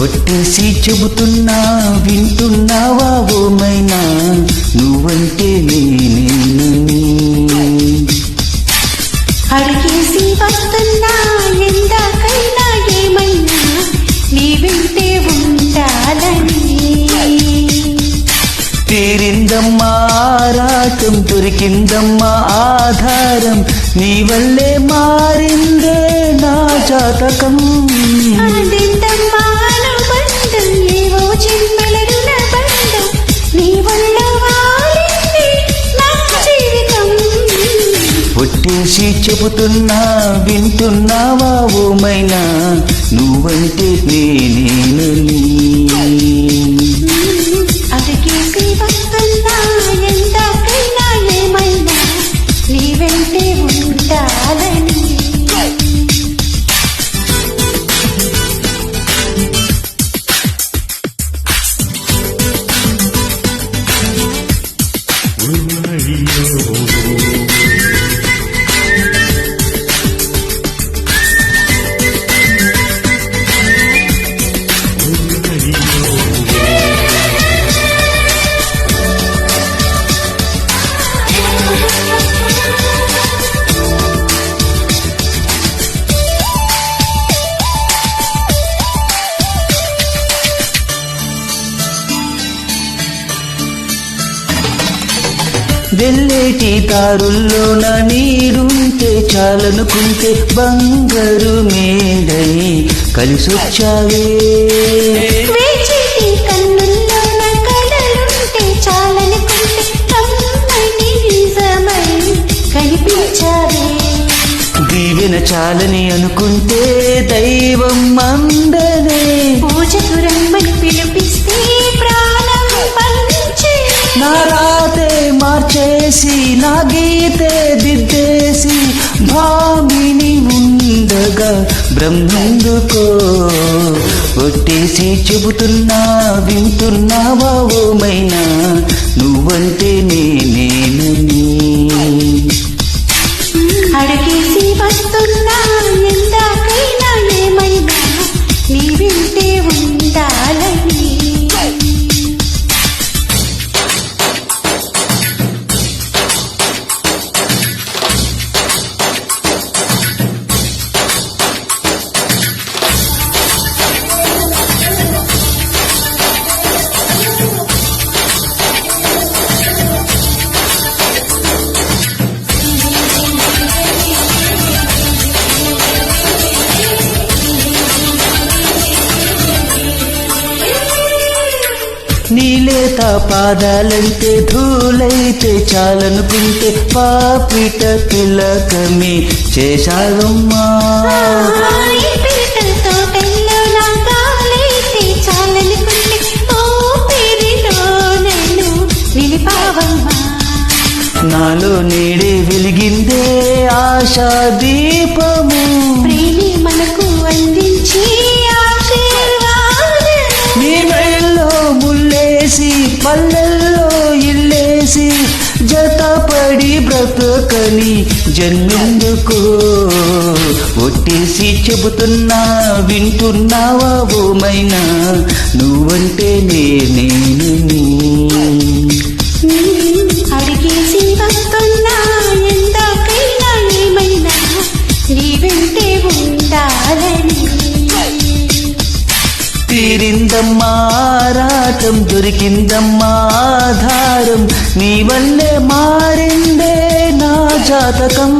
ఒట్టేసి చెబుతున్నా వింటున్నావా ఓమైనా నువ్వంటే నేనేనని. అడిగేసి వస్తున్నా ఎందాకైనా ఏమైనా నీ వెంటే ఉండాలని. తీరిందమ్మా ఆరాటం దొరికిందమ్మా ఆధారం నీ వల్లే మారిందే నా జాతకం. అదెంతమ్మా అనుబంధం ఏవో చిన్నల రుణ బంధం నీ వల్ల మారింది నా జీవితం. ఒట్టేసి చెబుతున్నా వింటున్నావా ఓమైనా నువ్వంటే నేనేనని. అడిగేసి వస్తున్నా ఎందాకైనా ఏమైనా నీ వెంటే ఉండాలని. వెళ్ళేటి దారుల్లోన నీరుంటే చాలనుకుంటే బంగారు మేడై కలిసొచ్చావే. వేచేటి కన్నుల్లోన కలలుంటే చాలనుకుంటే కమ్మని నిజమై కనిపించావే. దీవెన చాలని అనుకుంటే దైవం అందనే పూజకు రమ్మని పిలిపిస్తే ప్రాణం పంచే. నా రాతే మార్చేసి నా గీతే దిద్దేసి భామిని ఉండగా బ్రహ్మందుకో. ఒట్టేసి చెబుతున్నా వింటున్నావా ఓమైనా నువ్వంటే నేనేనని. అడిగేసి వస్తున్నా ఎందాకైనా ఏమైనా నీ వెంటే ఉండాలని. నీలేత పాదాలంటే ధూళైతే చాలనుకుంటే పాపిట తిలకమే చేశావమ్మా. ఈ పిట్టల తోటల్లో నా గాలైతే చాలనుకుంటే ఓ పేరులో నన్ను నిలిపావమ్మా. నాలో నేడే వెలిగిందే ఆశా దీపము ప్రేమి మనకు అందించి ఆశీర్వాదం. నీ మెళ్ళలో ముల్లేసి పల్లెల్లో ఇల్లేసి జతపడి బ్రతకని జన్మెందుకో. ఒట్టేసి చెబుతున్నా వింటున్నావా ఓమైనా నువ్వంటే నేనేనని. అడిగేసి వస్తున్నా ఎందాకైనా ఏమైనా నీ వెంటే ఉండాలని. తీరిందమ్మా ఆరాటం దొరికిందమ్మా ఆధారం నీ వల్లే మారిందే నా జాతకం.